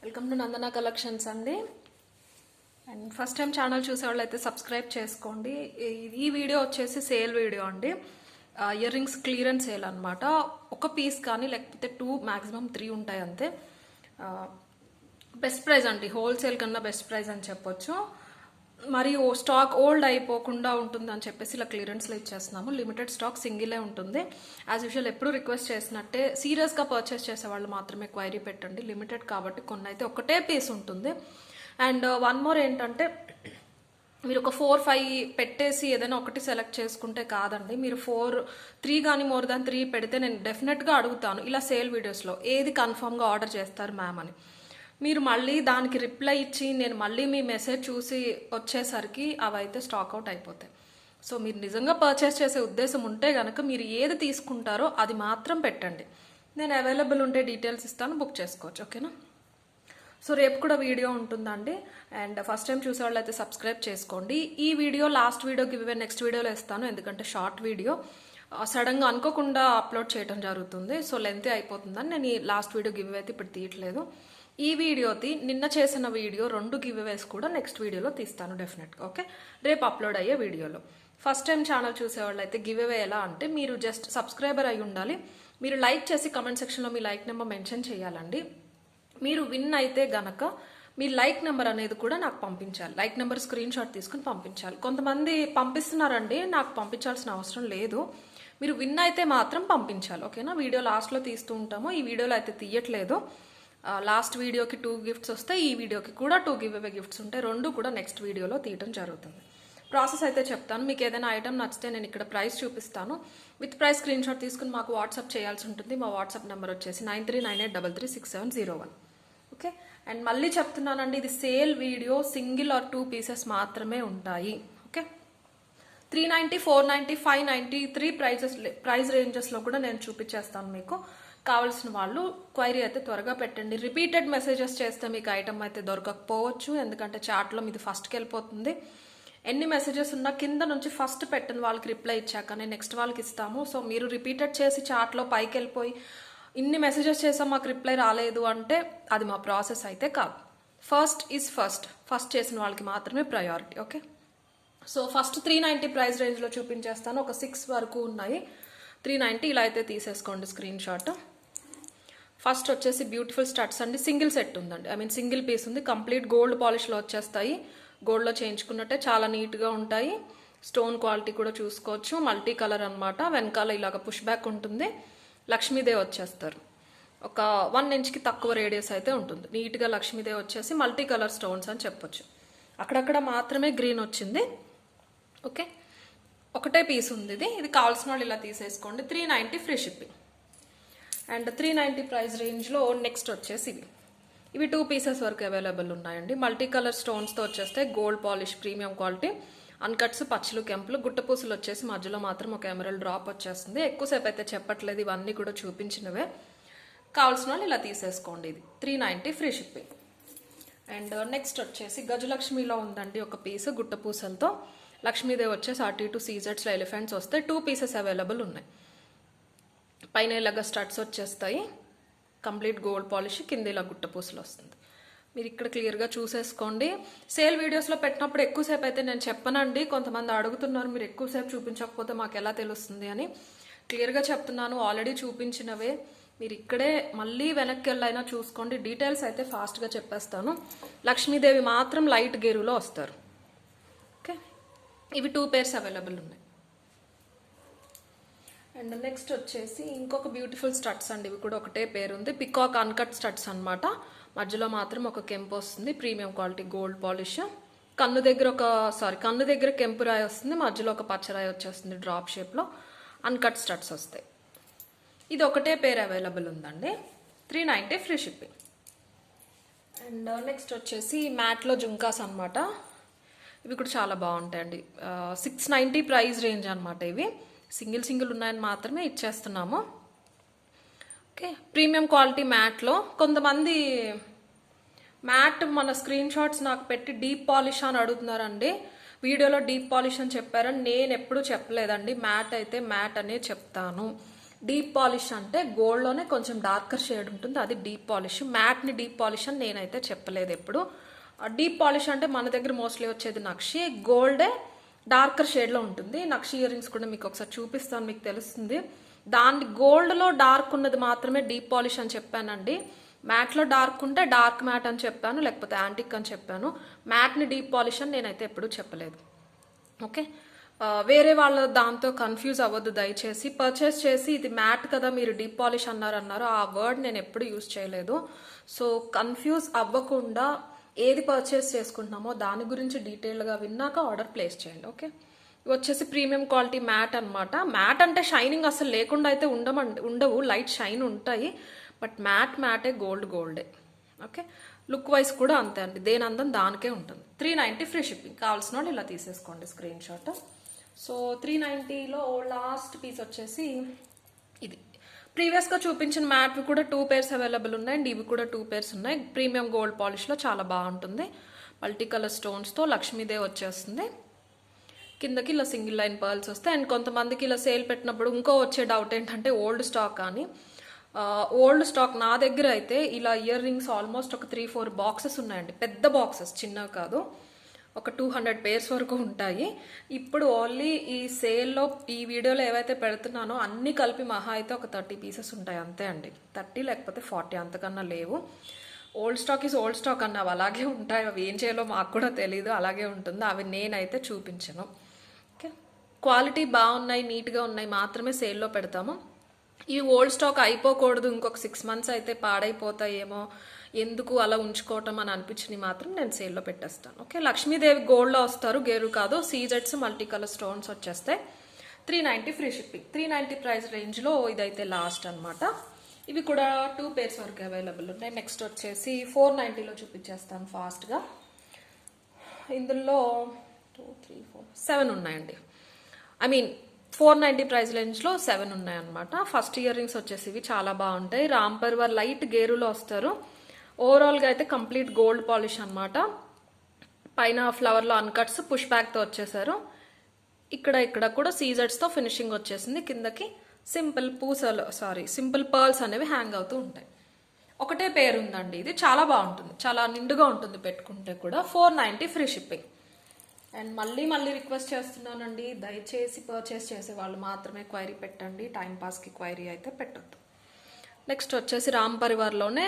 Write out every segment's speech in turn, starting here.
Welcome to Nandana collections అండి. And first time channel చూసే వాళ్ళు అయితే సబ్స్క్రైబ్ చేసుకోండి. ఈ వీడియో వచ్చేసి సేల్ వీడియో అండి. ఇయర్ రింగ్స్ క్లియరెన్స్ సేల్ అనమాట. ఒక పీస్ కానీ లేకపోతే 2 మ్యాక్సిమం 3 ఉంటాయి అంతే. బెస్ట్ ప్రైస్ అండి, హోల్సేల్ కన్నా బెస్ట్ ప్రైస్ అని చెప్పొచ్చు. మరి స్టాక్ ఓల్డ్ అయిపోకుండా ఉంటుంది అని చెప్పేసి ఇలా క్లియరెన్స్లో ఇచ్చేస్తున్నాము. లిమిటెడ్ స్టాక్ సింగిలే ఉంటుంది. యాజ్ యూజువల్ ఎప్పుడు రిక్వెస్ట్ చేసినట్టే సీరియస్గా పర్చేస్ చేసే వాళ్ళు మాత్రమే క్వైరీ పెట్టండి. లిమిటెడ్ కాబట్టి కొన్ని అయితే ఒకటే పీస్ ఉంటుంది. అండ్ వన్ మోర్ ఏంటంటే, మీరు ఒక 4-5 పెట్టేసి ఏదైనా ఒకటి సెలెక్ట్ చేసుకుంటే కాదండి. మీరు 3 కానీ మోర్ దాన్ 3 పెడితే నేను డెఫినెట్గా అడుగుతాను ఇలా సేల్ వీడియోస్లో, ఏది కన్ఫర్మ్గా ఆర్డర్ చేస్తారు మ్యామ్ అని. మీరు మళ్ళీ దానికి రిప్లై ఇచ్చి నేను మళ్ళీ మీ మెసేజ్ చూసి వచ్చేసరికి అవైతే స్టాక్అవుట్ అయిపోతాయి. సో మీరు నిజంగా పర్చేస్ చేసే ఉద్దేశం ఉంటే కనుక మీరు ఏది తీసుకుంటారో అది మాత్రం పెట్టండి. నేను అవైలబుల్ ఉంటే డీటెయిల్స్ ఇస్తాను, బుక్ చేసుకోవచ్చు. ఓకేనా? సో రేపు కూడా వీడియో ఉంటుందండి. అండ్ ఫస్ట్ టైం చూసే వాళ్ళు అయితే సబ్స్క్రైబ్ చేసుకోండి. ఈ video last video give away next వీడియోలో ఇస్తాను, ఎందుకంటే షార్ట్ వీడియో సడన్గా అనుకోకుండా అప్లోడ్ చేయడం జరుగుతుంది. సో లెంత్ అయిపోతుందని నేను ఈ లాస్ట్ వీడియో గివ్ అయితే ఇప్పుడు తీయట్లేదు. ఈ వీడియోది నిన్న చేసిన వీడియో 2 గివ్ అవేస్ కూడా నెక్స్ట్ వీడియోలో తీస్తాను డెఫినెట్గా. ఓకే, రేపు అప్లోడ్ అయ్యే వీడియోలో. ఫస్ట్ టైం ఛానల్ చూసేవాళ్ళు అయితే గివ్ అవే ఎలా అంటే, మీరు జస్ట్ సబ్స్క్రైబర్ అయి ఉండాలి. మీరు లైక్ చేసి కమెంట్ సెక్షన్లో మీ లైక్ నెంబర్ మెన్షన్ చేయాలండి. మీరు విన్ అయితే గనక మీ లైక్ నెంబర్ అనేది కూడా నాకు పంపించాలి. లైక్ నెంబర్ స్క్రీన్ షాట్ తీసుకుని పంపించాలి. కొంతమంది పంపిస్తున్నారండి, నాకు పంపించాల్సిన అవసరం లేదు. మీరు విన్ అయితే మాత్రం పంపించాలి. ఓకేనా? వీడియో లాస్ట్లో తీస్తూ ఉంటాము, ఈ వీడియోలో అయితే తీయట్లేదు. లాస్ట్ వీడియోకి 2 గిఫ్ట్స్ వస్తాయి, ఈ వీడియోకి కూడా 2 గివ్ అవే గిఫ్ట్స్ ఉంటాయి. 2 కూడా నెక్స్ట్ వీడియోలో తీయడం జరుగుతుంది. ప్రాసెస్ అయితే చెప్తాను. మీకు ఏదైనా ఐటమ్ నచ్చితే నేను ఇక్కడ ప్రైస్ చూపిస్తాను. విత్ ప్రైస్ స్క్రీన్ షాట్ తీసుకుని మాకు వాట్సాప్ చేయాల్సి ఉంటుంది. మా వాట్సాప్ నెంబర్ వచ్చేసి 9398336701. ఓకే, అండ్ మళ్ళీ చెప్తున్నానండి, ఇది sale video, single or 2 pieces మాత్రమే ఉంటాయి. ఓకే, 390, 490, 590, 3 ప్రైస్ రేంజెస్లో కూడా నేను చూపించేస్తాను మీకు. కావాల్సిన వాళ్ళు క్వైరీ అయితే త్వరగా పెట్టండి. రిపీటెడ్ మెసేజెస్ చేస్తే మీకు ఐటమ్ అయితే దొరకకపోవచ్చు, ఎందుకంటే చాట్లో మీది ఫస్ట్కి వెళ్ళిపోతుంది. ఎన్ని మెసేజెస్ ఉన్నా కింద నుంచి ఫస్ట్ పెట్టిన వాళ్ళకి రిప్లై ఇచ్చాకనే నెక్స్ట్ వాళ్ళకి ఇస్తాము. సో మీరు రిపీటెడ్ చేసి చాట్లో పైకి వెళ్ళిపోయి ఇన్ని మెసేజెస్ చేసాం మాకు రిప్లై రాలేదు అంటే అది మా ప్రాసెస్ అయితే కాదు. ఫస్ట్ ఈజ్ ఫస్ట్ చేసిన వాళ్ళకి మాత్రమే priority. Okay, so first 390 price రేంజ్లో చూపించేస్తాను. ఒక 6 వరకు ఉన్నాయి. 390 ఇలా అయితే తీసేసుకోండి స్క్రీన్ షాట్. ఫస్ట్ వచ్చేసి బ్యూటిఫుల్ స్టడ్స్ అండి. సింగిల్ సెట్ ఉందండి, సింగిల్ పీస్ ఉంది. కంప్లీట్ గోల్డ్ పాలిష్లో వచ్చేస్తాయి. గోల్డ్లో చేయించుకున్నట్టే చాలా నీట్గా ఉంటాయి. స్టోన్ క్వాలిటీ కూడా చూసుకోవచ్చు. మల్టీ కలర్ అనమాట. వెనకాల ఇలాగ పుష్ బ్యాక్ ఉంటుంది. లక్ష్మీదేవి వచ్చేస్తారు. ఒక 1 ఇంచ్కి తక్కువ రేడియస్ అయితే ఉంటుంది. నీట్గా లక్ష్మీదేవి వచ్చేసి మల్టీ కలర్ స్టోన్స్ అని చెప్పొచ్చు. అక్కడక్కడ మాత్రమే గ్రీన్ వచ్చింది. ఓకే, ఒకటే పీస్ ఉంది. ఇది కావాల్సిన వాళ్ళు ఇలా తీసేసుకోండి. 390 ఫ్రీ షిప్పింగ్. అండ్ 390 ప్రైస్ రేంజ్లో నెక్స్ట్ వచ్చేసి ఇవి 2 పీసెస్ వరకు అవైలబుల్ ఉన్నాయండి. మల్టీ కలర్ స్టోన్స్తో వచ్చేస్తే గోల్డ్ పాలిష్ ప్రీమియం క్వాలిటీ. అన్కట్స్, పచ్చులు, కెంపులు, గుట్టపూసలు వచ్చేసి మధ్యలో మాత్రం ఒక ఎమరల్డ్ డ్రాప్ వచ్చేస్తుంది. ఎక్కువసేపు అయితే చెప్పట్లేదు, ఇవన్నీ కూడా చూపించినవే. కావాల్సిన వాళ్ళు ఇలా తీసేసుకోండి. ఇది 390 ఫ్రీ షిప్పింగ్. అండ్ నెక్స్ట్ వచ్చేసి గజలక్ష్మిలో ఉందండి ఒక పీస్ గుట్టపూసలతో. లక్ష్మీదేవి వచ్చేసి అటు ఇటు సీజెట్స్లో ఎలిఫెంట్స్ వస్తాయి. 2 పీసెస్ అవైలబుల్ ఉన్నాయి. పైన ఇలాగ స్టడ్స్ వచ్చేస్తాయి. కంప్లీట్ గోల్డ్ పాలిష్, కింద ఇలా గుట్టపూసలు వస్తుంది. మీరు ఇక్కడ క్లియర్గా చూసేసుకోండి. సేల్ వీడియోస్లో పెట్టినప్పుడు ఎక్కువసేపు అయితే నేను చెప్పనండి. కొంతమంది అడుగుతున్నారు మీరు ఎక్కువసేపు చూపించకపోతే మాకు ఎలా తెలుస్తుంది అని. క్లియర్గా చెప్తున్నాను, ఆల్రెడీ చూపించినవే. మీరు ఇక్కడే మళ్ళీ వెనక్కి వెళ్ళైనా చూసుకోండి. డీటెయిల్స్ అయితే ఫాస్ట్గా చెప్పేస్తాను. లక్ష్మీదేవి మాత్రం లైట్ గేరులో వస్తారు. ఓకే, ఇవి 2 పేర్స్ అవైలబుల్ ఉన్నాయి. అండ్ నెక్స్ట్ వచ్చేసి ఇంకొక బ్యూటిఫుల్ స్టడ్స్ అండి. ఇవి కూడా ఒకటే పేరు ఉంది. పికాక్ అన్కట్ స్టడ్స్ అనమాట. మధ్యలో మాత్రం ఒక కెంపు వస్తుంది. Premium quality gold polish. కన్ను దగ్గర కెంపు రాయి వస్తుంది. మధ్యలో ఒక పచ్చరాయి వచ్చేస్తుంది డ్రాప్ షేప్లో. అన్కట్ స్టడ్స్ వస్తాయి. ఇది ఒకటే పేరు అవైలబుల్ ఉందండి. 390 ఫ్రీ షిప్పింగ్. అండ్ నెక్స్ట్ వచ్చేసి మ్యాట్లో జుంకాస్ అనమాట. ఇవి కూడా చాలా బాగుంటాయండి. 690 ప్రైస్ రేంజ్ అనమాట. ఇవి సింగిల్ ఉన్నాయని మాత్రమే ఇచ్చేస్తున్నాము. ఓకే, ప్రీమియం క్వాలిటీ మ్యాట్లో. కొంతమంది మ్యాట్ మన స్క్రీన్ షాట్స్ నాకు పెట్టి డీప్ పాలిష్ అని అడుగుతున్నారండి. వీడియోలో డీప్ పాలిష్ అని చెప్పారని నేను ఎప్పుడు చెప్పలేదండి. మ్యాట్ అయితే మ్యాట్ అనే చెప్తాను. డీప్ పాలిష్ అంటే గోల్డ్లోనే కొంచెం డార్కర్ షేడ్ ఉంటుంది, అది deep polish. Matinee deep polish అని నేనైతే చెప్పలేదు ఎప్పుడు. డీప్ పాలిష్ అంటే మన దగ్గర మోస్ట్లీ వచ్చేది నక్షి, గోల్డే డార్కర్ షేడ్లో ఉంటుంది. నక్షి ఇయర్ రింగ్స్ కూడా మీకు ఒకసారి చూపిస్తాను, మీకు తెలుస్తుంది. దాన్ని గోల్డ్లో డార్క్ ఉన్నది మాత్రమే డీప్ పాలిష్ అని చెప్పానండి. మ్యాట్లో డార్క్ ఉంటే డార్క్ మ్యాట్ అని చెప్పాను, లేకపోతే యాంటిక్ అని చెప్పాను. మ్యాట్ని డీప్ పాలిష్ అని నేనైతే ఎప్పుడూ చెప్పలేదు. ఓకే, వేరే వాళ్ళ దాంతో కన్ఫ్యూజ్ అవ్వద్దు దయచేసి. పర్చేస్ చేసి ఇది మ్యాట్ కదా మీరు డీప్ పాలిష్ అన్నారు, ఆ వర్డ్ నేను ఎప్పుడు యూజ్ చేయలేదు. సో కన్ఫ్యూజ్ అవ్వకుండా ఏది పర్చేస్ చేసుకుంటున్నామో దాని గురించి డీటెయిల్గా విన్నాక ఆర్డర్ ప్లేస్ చేయండి. ఓకే, ఇవి వచ్చేసి ప్రీమియం క్వాలిటీ మ్యాట్ అనమాట. మ్యాట్ అంటే షైనింగ్ అసలు లేకుండా అయితే ఉండవు, లైట్ షైన్ ఉంటాయి. బట్ మ్యాటే, గోల్డే. ఓకే, లుక్ వైజ్ కూడా అంతే అండి, దేని అందం దానికే ఉంటుంది. 390 ఫ్రీ షిప్పింగ్. కావాల్సిన వాళ్ళు ఇలా తీసేసుకోండి స్క్రీన్ షాట్. సో 390లో లాస్ట్ పీస్ వచ్చేసి ఇది. ప్రీవియస్గా చూపించిన మ్యాట్వి కూడా 2 pairs అవైలబుల్ ఉన్నాయి అండ్ ఇవి కూడా 2 pairs ఉన్నాయి. ప్రీమియం గోల్డ్ పాలిష్లో చాలా బాగుంటుంది. మల్టీ కలర్ స్టోన్స్తో లక్ష్మీదేవి వచ్చేస్తుంది. కిందకి ఇలా సింగిల్ లైన్ పర్ల్స్ వస్తాయి. అండ్ కొంతమందికి ఇలా సేల్ పెట్టినప్పుడు ఇంకో వచ్చే డౌట్ ఏంటంటే ఓల్డ్ స్టాక్ కానీ. ఓల్డ్ స్టాక్ నా దగ్గర అయితే ఇలా ఇయర్ రింగ్స్ ఆల్మోస్ట్ ఒక 3-4 బాక్సెస్ ఉన్నాయండి, పెద్ద బాక్సెస్, చిన్నవి కాదు. ఒక 200 pairs వరకు ఉంటాయి. ఇప్పుడు ఓన్లీ ఈ సేల్లో ఈ వీడియోలో ఏవైతే పెడుతున్నానో అన్ని కలిపి మహా అయితే ఒక 30 pieces ఉంటాయి అంతే అండి. 30 లేకపోతే 40, అంతకన్నా లేవు. Old stock is old stock అన్నవి అలాగే ఉంటాయి. అవి ఏం చేయాలో మాకు కూడా తెలీదు, అలాగే ఉంటుంది. అవి నేనైతే చూపించను. ఓకే, క్వాలిటీ బాగున్నాయి, నీట్గా ఉన్నాయి మాత్రమే సేల్లో పెడతాము. ఈ ఓల్డ్ స్టాక్ అయిపోకూడదు, ఇంకొక 6 months అయితే పాడైపోతాయేమో, ఎందుకు అలా ఉంచుకోవటం అని అనిపించింది మాత్రం నేను సేల్లో పెట్టేస్తాను. ఓకే, లక్ష్మీదేవి గోల్డ్లో వస్తారు, గేరు కాదు. సీజెట్స్ మల్టీ కలర్ స్టోన్స్ వచ్చేస్తాయి. 390 ఫ్రీ షిప్పింగ్. 390 ప్రైస్ రేంజ్లో ఇదైతే లాస్ట్ అనమాట. ఇవి కూడా 2 pairs వరకు అవైలబుల్ ఉన్నాయి. నెక్స్ట్ వచ్చేసి 490లో చూపించేస్తాను ఫాస్ట్గా. ఇందులో 2, 3, 4, 7 ఉన్నాయండి. 490 ప్రైస్ రేంజ్లో 7 ఉన్నాయన్నమాట. ఫస్ట్ ఇయర్ రింగ్స్ వచ్చేసి ఇవి చాలా బాగుంటాయి. రామ్ పర్వర్ లైట్ గేరులో వస్తారు. ఓవరాల్గా అయితే కంప్లీట్ గోల్డ్ పాలిష్ అనమాట. పైన ఫ్లవర్లో అన్కట్స్ పుష్ బ్యాక్తో వచ్చేసారు. ఇక్కడ కూడా సీజర్స్తో ఫినిషింగ్ వచ్చేసింది. కిందకి సింపుల్ పర్ల్స్ అనేవి హ్యాంగ్ అవుతూ ఉంటాయి. ఒకటే పేరు ఉందండి, ఇది చాలా బాగుంటుంది, చాలా నిండుగా ఉంటుంది పెట్టుకుంటే కూడా. 490 ఫ్రీ షిప్పింగ్. అండ్ మళ్ళీ రిక్వెస్ట్ చేస్తున్నానండి, దయచేసి పర్చేస్ చేసే వాళ్ళు మాత్రమే క్వైరీ పెట్టండి, టైంపాస్కి క్వైరీ అయితే పెట్టద్దు. నెక్స్ట్ వచ్చేసి రామ్ పరివార్లోనే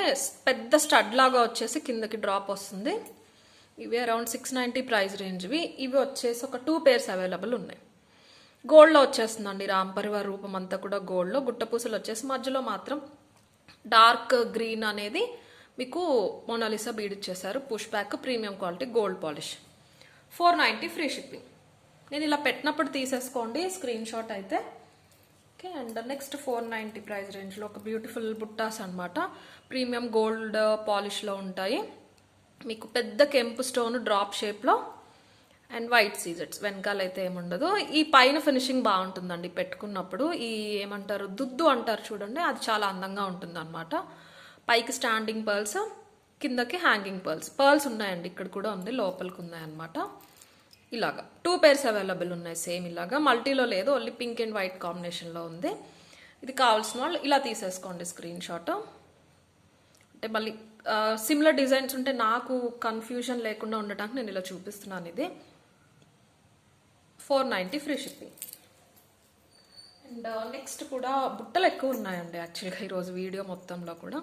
పెద్ద స్టడ్ లాగా వచ్చేసి కిందకి డ్రాప్ వస్తుంది. ఇవి అరౌండ్ 690 ప్రైస్ రేంజ్వి. ఇవి వచ్చేసి ఒక 2 pairs అవైలబుల్ ఉన్నాయి. గోల్డ్లో వచ్చేస్తుందండి రామ్ పరివార్ రూపం అంతా కూడా గోల్డ్లో. గుట్టపూసలు వచ్చేసి మధ్యలో మాత్రం డార్క్ గ్రీన్ అనేది మీకు మోనాలిసా బీడ్ ఇచ్చేసారు. Push back premium quality gold polish. 490 free shipping. నేను ఇలా పెట్టినప్పుడు తీసేసుకోండి స్క్రీన్ షాట్ అయితే. ఓకే, అండ్ నెక్స్ట్ 490 ప్రైస్ రేంజ్లో ఒక బ్యూటిఫుల్ బుట్టాస్ అనమాట. ప్రీమియం గోల్డ్ పాలిష్లో ఉంటాయి. మీకు పెద్ద కెంపు స్టోన్ డ్రాప్ షేప్లో అండ్ వైట్ సీజెట్స్. వెనకాలైతే ఏముండదు. ఈ పైన ఫినిషింగ్ బాగుంటుందండి పెట్టుకున్నప్పుడు. ఈ ఏమంటారు, దుద్దు అంటారు చూడండి, అది చాలా అందంగా ఉంటుంది అనమాట. పైకి స్టాండింగ్ పర్ల్స్, కిందకి హ్యాంగింగ్ పర్ల్స్ ఉన్నాయండి. ఇక్కడ కూడా ఉంది, లోపలికి ఉన్నాయన్నమాట. ఇలాగా 2 pairs అవైలబుల్ ఉన్నాయి. సేమ్ ఇలాగా మల్టీలో లేదు, ఓన్లీ పింక్ అండ్ వైట్ కాంబినేషన్లో ఉంది. ఇది కావాల్సిన వాళ్ళు ఇలా తీసేసుకోండి స్క్రీన్ షాట్. అంటే మళ్ళీ సిమిలర్ డిజైన్స్ ఉంటే నాకు కన్ఫ్యూజన్ లేకుండా ఉండటానికి నేను ఇలా చూపిస్తున్నాను. ఇది 490 ఫ్రీ షిప్పింగ్. అండ్ నెక్స్ట్ కూడా బుట్టలు ఎక్కువ ఉన్నాయండి యాక్చువల్గా ఈరోజు వీడియో మొత్తంలో కూడా.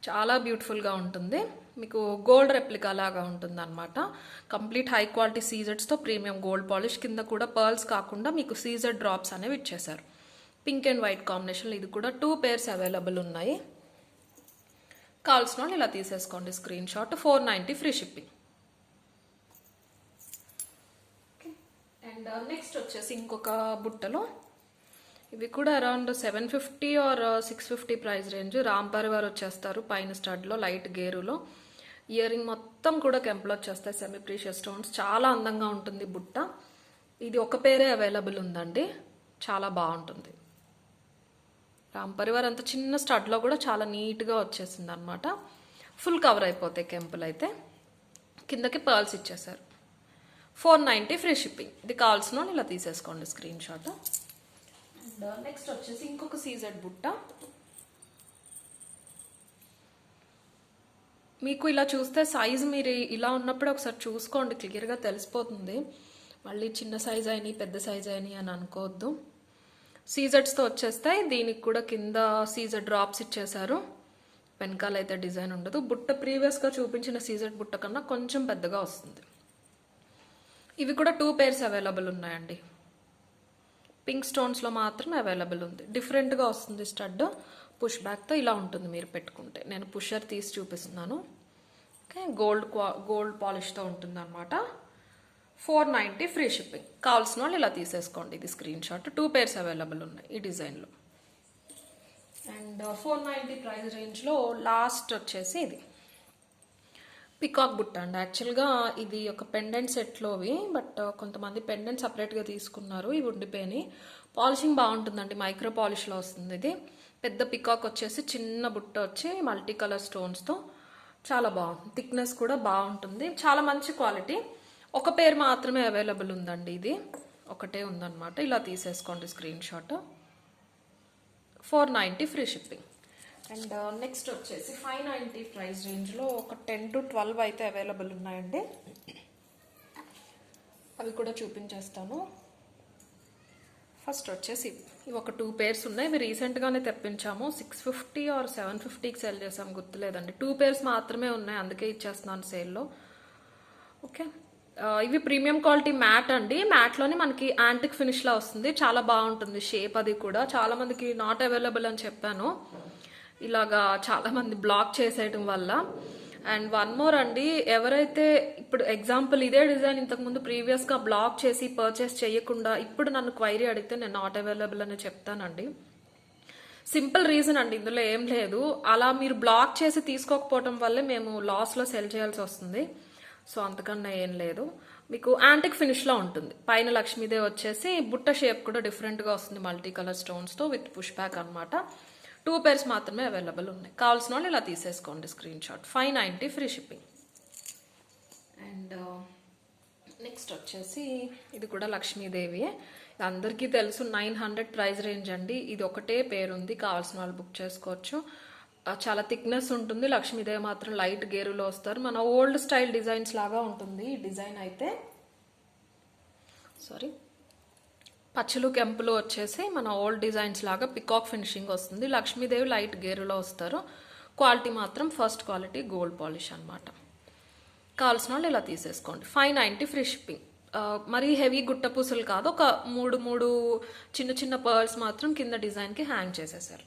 చాలా బ్యూటిఫుల్గా ఉంటుంది, మీకు గోల్డ్ రెప్లికా లాగా ఉంటుంది అనమాట. కంప్లీట్ హై క్వాలిటీ సీజెడ్స్తో ప్రీమియం గోల్డ్ పాలిష్. కింద కూడా పర్ల్స్ కాకుండా మీకు సీజెడ్ డ్రాప్స్ అనేవి ఇచ్చేసారు. పింక్ అండ్ వైట్ కాంబినేషన్లో ఇది కూడా 2 pairs అవైలబుల్ ఉన్నాయి. కావాల్సిన వాళ్ళు ఇలా తీసేసుకోండి screenshot. 490 free shipping. And next వచ్చేసి ఇంకొక బుట్టలో ఇవి కూడా around 750 or 650 price range. Ram Parivar వచ్చేస్తారు పైన స్టడ్లో లైట్ గేరులో. ఇయర్ రింగ్ మొత్తం కూడా కెంపులో వచ్చేస్తాయి, సెమీ ప్రీషియస్ స్టోన్స్. చాలా అందంగా ఉంటుంది బుట్ట. ఇది ఒక పేరే అవైలబుల్ ఉందండి, చాలా బాగుంటుంది. రామ్ పరివార్ అంత చిన్న స్టడ్లో కూడా చాలా నీట్గా వచ్చేసింది అనమాట. ఫుల్ కవర్ అయిపోతాయి కెంపులు అయితే. కిందకి పర్ల్స్ ఇచ్చేసారు. 490 ఫ్రీ షిప్పింగ్. ఇది కావాల్సిన ఇలా తీసేసుకోండి స్క్రీన్ షాట్. నెక్స్ట్ వచ్చేసి ఇంకొక సీజెడ్ బుట్ట. మీకు ఇలా చూస్తే సైజ్ మీరు ఇలా ఉన్నప్పుడు ఒకసారి చూసుకోండి, క్లియర్గా తెలిసిపోతుంది. మళ్ళీ చిన్న సైజ్ అయినాయి పెద్ద సైజ్ అయినాయి అని అనుకోవద్దు. సీజెడ్స్తో వచ్చేస్తాయి. దీనికి కూడా కింద సీజెడ్ డ్రాప్స్ ఇచ్చేసారు. వెనకాల అయితే డిజైన్ ఉండదు. బుట్ట ప్రీవియస్గా చూపించిన సీజెడ్ బుట్ట కన్నా కొంచెం పెద్దగా వస్తుంది. ఇవి కూడా 2 pairs అవైలబుల్ ఉన్నాయండి. పింక్ స్టోన్స్లో మాత్రం అవైలబుల్ ఉంది. డిఫరెంట్గా వస్తుంది స్టడ్. పుష్ బ్యాక్తో ఇలా ఉంటుంది మీరు పెట్టుకుంటే. నేను పుషర్ తీసి చూపిస్తున్నాను. ఓకే, గోల్డ్ పాలిష్తో ఉంటుంది అనమాట. 490 ఫ్రీ షిప్పింగ్. కావాల్సిన వాళ్ళు ఇలా తీసేసుకోండి. ఇది స్క్రీన్ షాట్. 2 pairs అవైలబుల్ ఉన్నాయి ఈ డిజైన్లో. అండ్ 490 ప్రైస్ రేంజ్లో లాస్ట్ వచ్చేసి ఇది పికాక్ బుట్ట అండి. యాక్చువల్గా ఇది ఒక పెండెంట్ సెట్లోవి, బట్ కొంతమంది పెండెంట్ సపరేట్గా తీసుకున్నారు. ఇవి ఉండిపోయినాయి. పాలిషింగ్ బాగుంటుందండి, మైక్రో పాలిష్లో వస్తుంది. ఇది పెద్ద పికాక్ వచ్చేసి చిన్న బుట్ట వచ్చి మల్టీ కలర్ స్టోన్స్తో చాలా బాగుంటుంది. థిక్నెస్ కూడా బాగుంటుంది, చాలా మంచి క్వాలిటీ. ఒక పేర్ మాత్రమే అవైలబుల్ ఉందండి. ఇది ఒకటే ఉందన్నమాట. ఇలా తీసేసుకోండి screenshot. 490 free shipping. And next వచ్చేసి 590 ప్రైస్ రేంజ్లో ఒక 10 to 12 అయితే అవైలబుల్ ఉన్నాయండి. అవి కూడా చూపించేస్తాను. ఫస్ట్ వచ్చేసి ఇవి ఒక 2 pairs ఉన్నాయి. ఇవి రీసెంట్గానే తెప్పించాము. 650 or 750కి సెల్ చేసాం, గుర్తులేదండి. 2 pairs మాత్రమే ఉన్నాయి, అందుకే ఇచ్చేస్తున్నాను సేల్లో. ఓకే, ఇవి ప్రీమియం క్వాలిటీ మ్యాట్ అండి. మ్యాట్లోనే మనకి యాంటిక్ ఫినిష్లా వస్తుంది. చాలా బాగుంటుంది షేప్. అది కూడా చాలా మందికి నాట్ అవైలబుల్ అని చెప్పాను. ఇలాగా చాలా మంది బ్లాక్ చేసేయడం వల్ల. అండ్ 1 more అండి, ఎవరైతే ఇప్పుడు ఎగ్జాంపుల్ ఇదే డిజైన్ ఇంతకుముందు ప్రీవియస్గా బ్లాక్ చేసి పర్చేస్ చేయకుండా ఇప్పుడు నన్ను క్వైరీ అడిగితే నేను నాట్ అవైలబుల్ అని చెప్తానండి. సింపుల్ రీజన్ అండి, ఇందులో ఏం లేదు. అలా మీరు బ్లాక్ చేసి తీసుకోకపోవడం వల్లే మేము లాస్లో సెల్ చేయాల్సి వస్తుంది. సో అంతకన్నా ఏం లేదు. మీకు యాంటిక్ ఫినిష్లో ఉంటుంది. పైన లక్ష్మీదేవి వచ్చేసి బుట్ట షేప్ కూడా డిఫరెంట్గా వస్తుంది, మల్టీ కలర్ స్టోన్స్తో విత్ పుష్ బ్యాక్ అనమాట. 2 pairs మాత్రమే అవైలబుల్ ఉన్నాయి. కావాల్సిన వాళ్ళు ఇలా తీసేసుకోండి screen shot. 590 free shipping. And next వచ్చేసి ఇది కూడా లక్ష్మీదేవి. అందరికీ తెలుసు 900 ప్రైస్ రేంజ్ అండి. ఇది ఒకటే పేరు ఉంది, కావాల్సిన వాళ్ళు బుక్ చేసుకోవచ్చు. చాలా థిక్నెస్ ఉంటుంది. లక్ష్మీదేవి మాత్రం లైట్ గేరులో వస్తారు. మన ఓల్డ్ స్టైల్ డిజైన్స్ లాగా ఉంటుంది ఈ డిజైన్ అయితే. సారీ, పచ్చలు కెంపులు వచ్చేసి మన ఓల్డ్ డిజైన్స్ లాగా పికాక్ ఫినిషింగ్ వస్తుంది. లక్ష్మీదేవి లైట్ గేరులో వస్తారు. క్వాలిటీ మాత్రం ఫస్ట్ క్వాలిటీ గోల్డ్ పాలిష్ అనమాట. కావాల్సిన వాళ్ళు ఇలా తీసేసుకోండి. 590 ఫ్రీ షిప్పింగ్. మరీ హెవీ గుట్ట పూసలు కాదు, ఒక 3 చిన్న చిన్న పర్ల్స్ మాత్రం కింద డిజైన్కి హ్యాంగ్ చేసేసారు.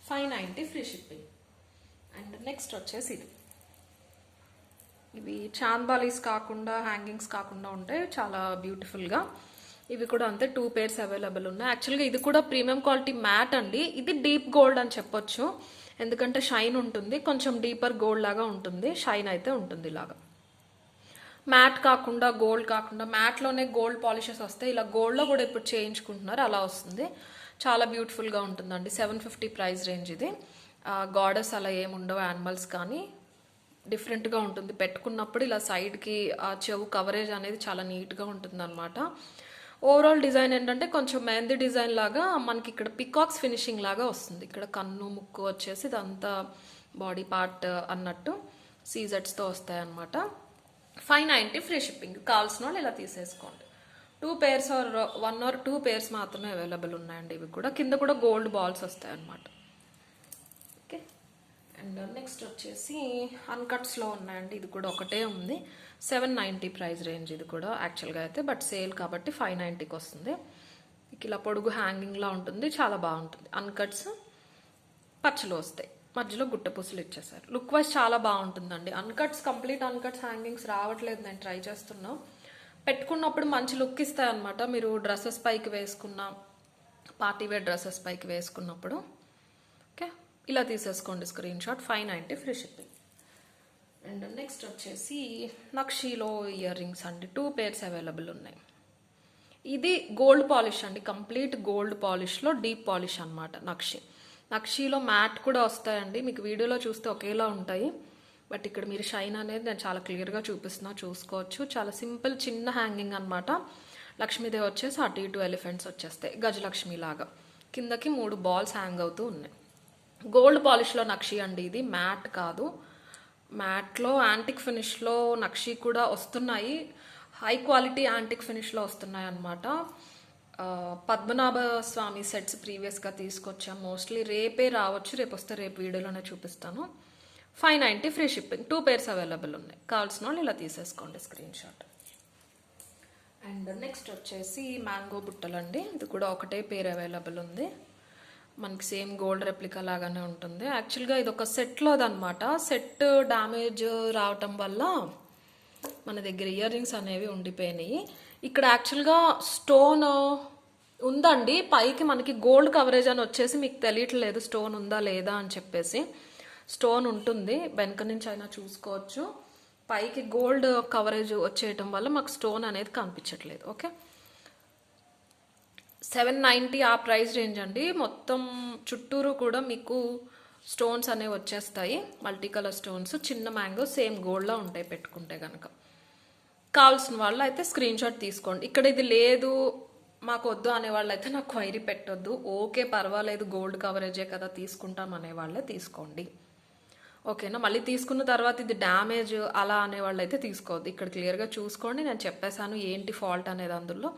590 ఫ్రీ షిప్పింగ్. అండ్ నెక్స్ట్ వచ్చేసి ఇవి చాంద్బాలీస్ కాకుండా హ్యాంగింగ్స్ కాకుండా ఉంటాయి, చాలా బ్యూటిఫుల్గా. ఇవి కూడా అంతే 2 pairs అవైలబుల్ ఉన్నాయి. యాక్చువల్గా ఇది కూడా ప్రీమియం క్వాలిటీ మ్యాట్ అండి. ఇది డీప్ గోల్డ్ అని చెప్పొచ్చు, ఎందుకంటే షైన్ ఉంటుంది. కొంచెం డీపర్ గోల్డ్ లాగా ఉంటుంది, షైన్ అయితే ఉంటుంది. ఇలాగా మ్యాట్ కాకుండా గోల్డ్ కాకుండా, మ్యాట్లోనే గోల్డ్ పాలిషెస్ వస్తాయి. ఇలా గోల్డ్లో కూడా ఇప్పుడు చేయించుకుంటున్నారు, అలా వస్తుంది. చాలా బ్యూటిఫుల్గా ఉంటుందండి. 750 ప్రైస్ రేంజ్ ఇది. గాడెస్ అలా ఏముండవు, యానిమల్స్ కానీ డిఫరెంట్గా ఉంటుంది. పెట్టుకున్నప్పుడు ఇలా సైడ్కి ఆ చెవు కవరేజ్ అనేది చాలా నీట్గా ఉంటుంది అనమాట. ఓవరాల్ డిజైన్ ఏంటంటే కొంచెం మెహందీ డిజైన్ లాగా మనకి ఇక్కడ పికాక్స్ ఫినిషింగ్ లాగా వస్తుంది. ఇక్కడ కన్ను ముక్కు వచ్చేసి ఇదంతా బాడీ పార్ట్ అన్నట్టు సీజెట్స్తో వస్తాయి అనమాట. 590 ఫ్రీ షిప్పింగ్. కావాల్సిన వాళ్ళు ఇలా తీసేసుకోండి. 2 pairs or 1 or 2 pairs మాత్రమే అవైలబుల్ ఉన్నాయండి. ఇవి కూడా కింద కూడా గోల్డ్ బాల్స్ వస్తాయి అనమాట. ఓకే, అండ్ నెక్స్ట్ వచ్చేసి అన్కట్స్లో ఉన్నాయండి. ఇది కూడా ఒకటే ఉంది. 790 ప్రైస్ రేంజ్ ఇది కూడా యాక్చువల్గా అయితే, బట్ సేల్ కాబట్టి 590కి వస్తుంది. మీకు ఇలా పొడుగు హ్యాంగింగ్లా ఉంటుంది, చాలా బాగుంటుంది. అన్కట్స్ పచ్చలు వస్తాయి, మధ్యలో గుట్ట పూసలు ఇచ్చేసారు. లుక్ వైజ్ చాలా బాగుంటుందండి. అన్కట్స్ కంప్లీట్ అన్కట్స్ హ్యాంగింగ్స్ రావట్లేదు, నేను ట్రై చేస్తున్నా. పెట్టుకున్నప్పుడు మంచి లుక్ ఇస్తాయి అనమాట. మీరు డ్రెస్సెస్ పైకి వేసుకున్న, పార్టీ వేర్ డ్రెస్సెస్ పైకి వేసుకున్నప్పుడు. ఓకే, ఇలా తీసేసుకోండి screen shot. 590 free shipping. And next వచ్చేసి నక్షీలో ఇయర్ రింగ్స్ అండి. 2 pairs అవైలబుల్ ఉన్నాయి. ఇది గోల్డ్ పాలిష్ అండి, కంప్లీట్ గోల్డ్ పాలిష్లో డీప్ పాలిష్ అనమాట. నక్షీలో మ్యాట్ కూడా వస్తాయండి. మీకు వీడియోలో చూస్తే ఒకేలా ఉంటాయి, బట్ ఇక్కడ మీరు షైన్ అనేది నేను చాలా క్లియర్గా చూపిస్తున్నా, చూసుకోవచ్చు. చాలా సింపుల్ చిన్న హ్యాంగింగ్ అనమాట. లక్ష్మీదేవి వచ్చేసి అటు ఇటు ఎలిఫెంట్స్ వచ్చేస్తాయి, గజలక్ష్మి లాగా. కిందకి 3 బాల్స్ హ్యాంగ్ అవుతూ ఉన్నాయి. గోల్డ్ పాలిష్లో నక్షి అండి, ఇది మ్యాట్ కాదు. మ్యాట్లో యాంటిక్ ఫినిష్లో నక్షి కూడా వస్తున్నాయి, హై క్వాలిటీ యాంటిక్ ఫినిష్లో వస్తున్నాయి అన్నమాట. పద్మనాభ స్వామి సెట్స్ ప్రీవియస్గా తీసుకొచ్చాం, మోస్ట్లీ రేపే రావచ్చు, రేపు వస్తే రేపు వీడియోలోనే చూపిస్తాను. 590 ఫ్రీ షిప్పింగ్. 2 పేర్స్ అవైలబుల్ ఉన్నాయి, కావాల్సిన వాళ్ళు ఇలా తీసేసుకోండి స్క్రీన్ షాట్. అండ్ నెక్స్ట్ వచ్చేసి మ్యాంగో బుట్టలండి, ఇది కూడా ఒకటే పేరు అవైలబుల్ ఉంది. మనకి సేమ్ గోల్డ్ రెప్లికా లాగానే ఉంటుంది. యాక్చువల్గా ఇది ఒక సెట్లోది అనమాట. సెట్ డ్యామేజ్ రావటం వల్ల మన దగ్గర ఇయర్ రింగ్స్ అనేవి ఉండిపోయినాయి. ఇక్కడ యాక్చువల్గా స్టోన్ ఉందండి, పైకి మనకి గోల్డ్ కవరేజ్ అని వచ్చేసి మీకు తెలియట్లేదు స్టోన్ ఉందా లేదా అని చెప్పేసి. స్టోన్ ఉంటుంది, వెనక నుంచి అయినా చూసుకోవచ్చు. పైకి గోల్డ్ కవరేజ్ వచ్చేయటం వల్ల మాకు స్టోన్ అనేది కనిపించట్లేదు. ఓకే, 790 ఆ ప్రైస్ రేంజ్ అండి. మొత్తం చుట్టూరు కూడా మీకు స్టోన్స్ అనేవి వచ్చేస్తాయి, మల్టీ కలర్ స్టోన్స్. చిన్న మ్యాంగో సేమ్ గోల్డ్లో ఉంటాయి పెట్టుకుంటే కనుక. కావాల్సిన వాళ్ళు అయితే స్క్రీన్ షాట్ తీసుకోండి. ఇక్కడ ఇది లేదు మాకు వద్దు అనే వాళ్ళు అయితే నాకు క్వైరీ పెట్టొద్దు. ఓకే పర్వాలేదు, గోల్డ్ కవరేజే కదా తీసుకుంటాం అనే వాళ్ళే తీసుకోండి. ఓకేనా, మళ్ళీ తీసుకున్న తర్వాత ఇది డ్యామేజ్ అలా అనేవాళ్ళు అయితే తీసుకోవద్దు. ఇక్కడ క్లియర్గా చూసుకోండి, నేను చెప్పేశాను ఏంటి ఫాల్ట్ అనేది. అందులో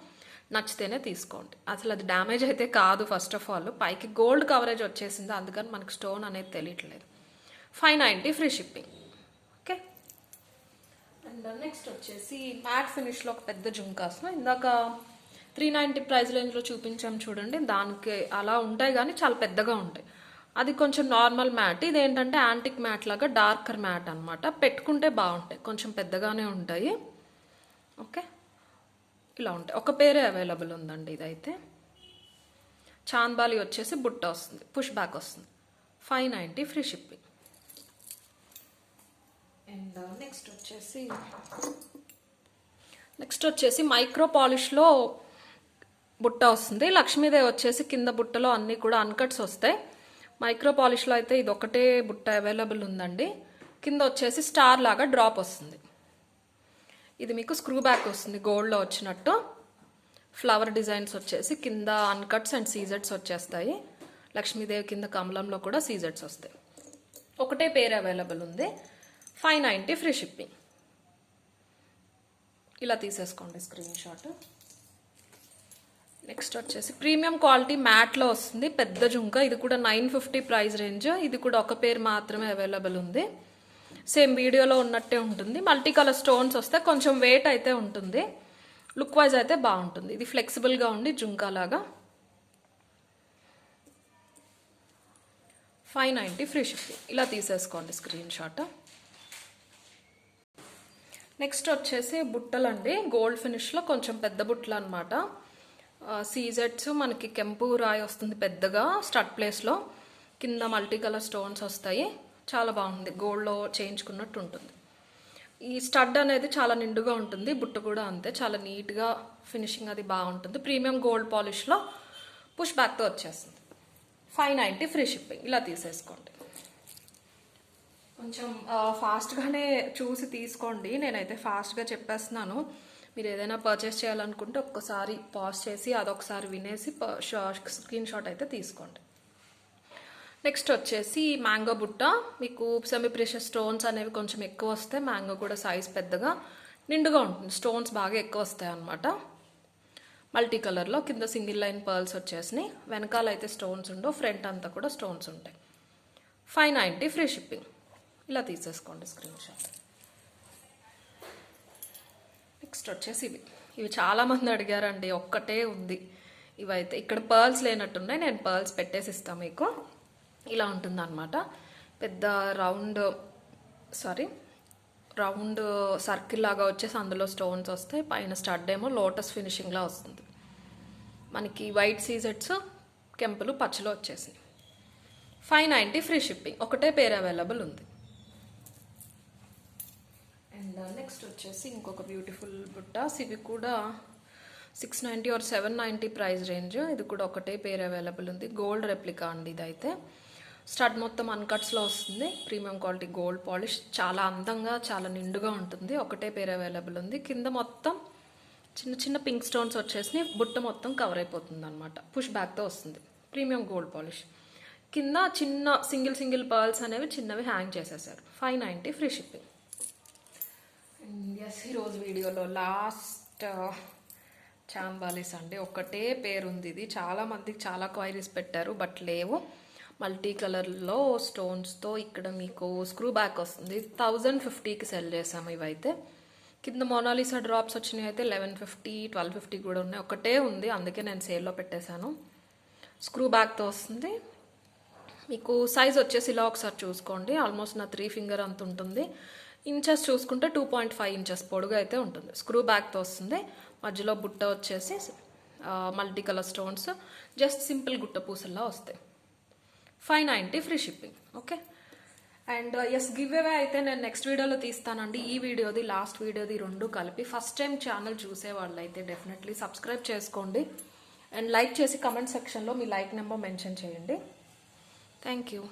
నచ్చితేనే తీసుకోండి. అసలు అది డ్యామేజ్ అయితే కాదు. ఫస్ట్ ఆఫ్ ఆల్ పైకి గోల్డ్ కవరేజ్ వచ్చేసింది, అందుకని మనకి స్టోన్ అనేది తెలియట్లేదు. 590 free shipping. Okay, and next వచ్చేసి మ్యాట్ ఫినిష్లో ఒక పెద్ద జుంకాస్. ఇందాక 390 ప్రైస్ రేంజ్లో చూపించాం చూడండి, దానికి అలా ఉంటాయి కానీ చాలా పెద్దగా ఉంటాయి. అది కొంచెం నార్మల్ మ్యాట్, ఇదేంటంటే యాంటిక్ మ్యాట్ లాగా డార్కర్ మ్యాట్ అనమాట. పెట్టుకుంటే బాగుంటాయి, కొంచెం పెద్దగానే ఉంటాయి. ఓకే, ఇలా ఉంటాయి. ఒక పేరే అవైలబుల్ ఉందండి. ఇదైతే చాంద్బాలి వచ్చేసి బుట్ట వస్తుంది, పుష్ బ్యాక్ వస్తుంది. 590 ఫ్రీ షిప్పింగ్. అండ్ నెక్స్ట్ వచ్చేసి మైక్రో పాలిష్లో బుట్ట వస్తుంది. లక్ష్మీదేవి వచ్చేసి కింద బుట్టలో అన్నీ కూడా అన్కట్స్ వస్తాయి. మైక్రో పాలిష్లో అయితే ఇది ఒకటే బుట్ట అవైలబుల్ ఉందండి. కింద వచ్చేసి స్టార్ లాగా డ్రాప్ వస్తుంది. ఇది మీకు స్క్రూ బ్యాక్ వస్తుంది గోల్డ్లో వచ్చినట్టు. ఫ్లవర్ డిజైన్స్ వచ్చేసి కింద అన్కట్స్ అండ్ సీజెట్స్ వచ్చేస్తాయి. లక్ష్మీదేవి కింద కమలంలో కూడా సీజెట్స్ వస్తాయి. ఒకటే పేరు అవైలబుల్ ఉంది. 590 ఫ్రీ షిప్పింగ్. ఇలా తీసేసుకోండి స్క్రీన్ షాట్. నెక్స్ట్ వచ్చేసి ప్రీమియం క్వాలిటీ మ్యాట్లో వస్తుంది, పెద్ద జుంక. ఇది కూడా 950 ప్రైస్ రేంజ్. ఇది కూడా ఒక పేరు మాత్రమే అవైలబుల్ ఉంది. సేమ్ వీడియోలో ఉన్నట్టే ఉంటుంది. మల్టీ కలర్ స్టోన్స్ వస్తే కొంచెం వెయిట్ అయితే ఉంటుంది, లుక్ వైజ్ అయితే బాగుంటుంది. ఇది ఫ్లెక్సిబుల్గా ఉండి జుంకా లాగా. 590 ఫ్రీ షిప్పింగ్. ఇలా తీసేసుకోండి స్క్రీన్ షాట్. నెక్స్ట్ వచ్చేసి బుట్టలండి, గోల్డ్ ఫినిష్లో కొంచెం పెద్ద బుట్టలు అనమాట. సీజెట్స్ మనకి కెంపు రాయి వస్తుంది పెద్దగా స్టడ్ ప్లేస్లో. కింద మల్టీ కలర్ స్టోన్స్ వస్తాయి, చాలా బాగుంది, గోల్డ్లో చేయించుకున్నట్టు ఉంటుంది. ఈ స్టడ్ అనేది చాలా నిండుగా ఉంటుంది, బుట్ట కూడా అంతే, చాలా నీట్గా ఫినిషింగ్ అది బాగుంటుంది. ప్రీమియం గోల్డ్ పాలిష్లో పుష్ బ్యాక్తో వచ్చేస్తుంది. 590 ఫ్రీ షిప్పింగ్. ఇలా తీసేసుకోండి. కొంచెం ఫాస్ట్గానే చూసి తీసుకోండి, నేనైతే ఫాస్ట్గా చెప్పేస్తున్నాను. మీరు ఏదైనా పర్చేస్ చేయాలనుకుంటే ఒక్కసారి పాజ్ చేసి అదొకసారి వినేసి స్క్రీన్ షాట్ అయితే తీసుకోండి. నెక్స్ట్ వచ్చేసి మ్యాంగో బుట్ట. మీకు సెమీ ప్రెషియస్ స్టోన్స్ అనేవి కొంచెం ఎక్కువ వస్తాయి, మ్యాంగో కూడా సైజ్ పెద్దగా నిండుగా ఉంటుంది, స్టోన్స్ బాగా ఎక్కువ వస్తాయి అన్నమాట. మల్టీ కలర్లో కింద సింగిల్ లైన్ పర్ల్స్ వచ్చేసినాయి, వెనకాల అయితే స్టోన్స్ ఉండవు, ఫ్రంట్ అంతా కూడా స్టోన్స్ ఉంటాయి. 590 ఫ్రీ షిప్పింగ్. ఇలా తీసేసుకోండి స్క్రీన్ షాట్. నెక్స్ట్ వచ్చేసి ఇవి చాలామంది అడిగారండి, ఒక్కటే ఉంది. ఇవైతే ఇక్కడ పర్ల్స్ లేనట్టున్నాయి, నేను పర్ల్స్ పెట్టేసి ఇస్తాను మీకు. ఇలా ఉంటుంది అనమాట. పెద్ద రౌండ్ సర్కిల్ లాగా వచ్చేసి అందులో స్టోన్స్ వస్తాయి. పైన స్టడ్ ఏమో లోటస్ ఫినిషింగ్లా వస్తుంది. మనకి వైట్ సీజెట్స్ కెంపులు పచ్చలో వచ్చేసి 590 ఫ్రీ షిప్పింగ్. ఒకటే పేరు అవైలబుల్ ఉంది. అండ్ నెక్స్ట్ వచ్చేసి ఇంకొక బ్యూటిఫుల్ బుట్టాస్. ఇవి కూడా 690 ఆర్ 790 ప్రైస్ రేంజ్. ఇది కూడా ఒకటే పేరు అవైలబుల్ ఉంది. గోల్డ్ రెప్లికా అండి ఇదైతే. స్టడ్ మొత్తం అన్కట్స్లో వస్తుంది, ప్రీమియం క్వాలిటీ గోల్డ్ పాలిష్, చాలా అందంగా చాలా నిండుగా ఉంటుంది. ఒకటే పేరు అవైలబుల్ ఉంది. కింద మొత్తం చిన్న చిన్న పింక్ స్టోన్స్ వచ్చేసి బుట్ట మొత్తం కవర్ అయిపోతుంది అనమాట. పుష్ బ్యాక్తో వస్తుంది. Premium gold polish. కింద చిన్న సింగిల్ పర్ల్స్ అనేవి చిన్నవి హ్యాంగ్ చేసేసారు. 590 ఫ్రీ షిప్పింగ్. అండ్ ఎస్, ఈరోజు వీడియోలో లాస్ట్ చాంబాలీస్ అండి. ఒకటే పేరు ఉంది. ఇది చాలా మందికి చాలా క్వైరీస్ పెట్టారు, బట్ లేవు. మల్టీ కలర్లో స్టోన్స్తో ఇక్కడ మీకు స్క్రూ బ్యాక్ వస్తుంది. 1050కి సెల్ చేసాము ఇవైతే. కింద మోనాలిసా డ్రాప్స్ వచ్చినాయి అయితే 1150, 1250 కూడా ఉన్నాయి. ఒకటే ఉంది, అందుకే నేను సేల్లో పెట్టేశాను. స్క్రూ బ్యాక్తో వస్తుంది. మీకు సైజ్ వచ్చేసి ఇలా ఒకసారి చూసుకోండి. ఆల్మోస్ట్ నా 3 ఫింగర్ అంత ఉంటుంది. ఇంచెస్ చూసుకుంటే 2.5 ఇంచెస్ పొడుగు అయితే ఉంటుంది. స్క్రూ బ్యాక్తో వస్తుంది. మధ్యలో బుట్ట వచ్చేసి multi colour stones, just simple గుట్ట పూసల్లా వస్తాయి. 590 free shipping. Okay. And yes, giveaway అయితే నేను నెక్స్ట్ వీడియోలో తీస్తానండి. ఈ వీడియోది, లాస్ట్ వీడియోది రెండు కలిపి. ఫస్ట్ టైం ఛానల్ చూసే వాళ్ళు అయితే డెఫినెట్లీ సబ్స్క్రైబ్ చేసుకోండి. అండ్ లైక్ చేసి కమెంట్ సెక్షన్లో మీ లైక్ నెంబర్ మెన్షన్ చేయండి. Thank you.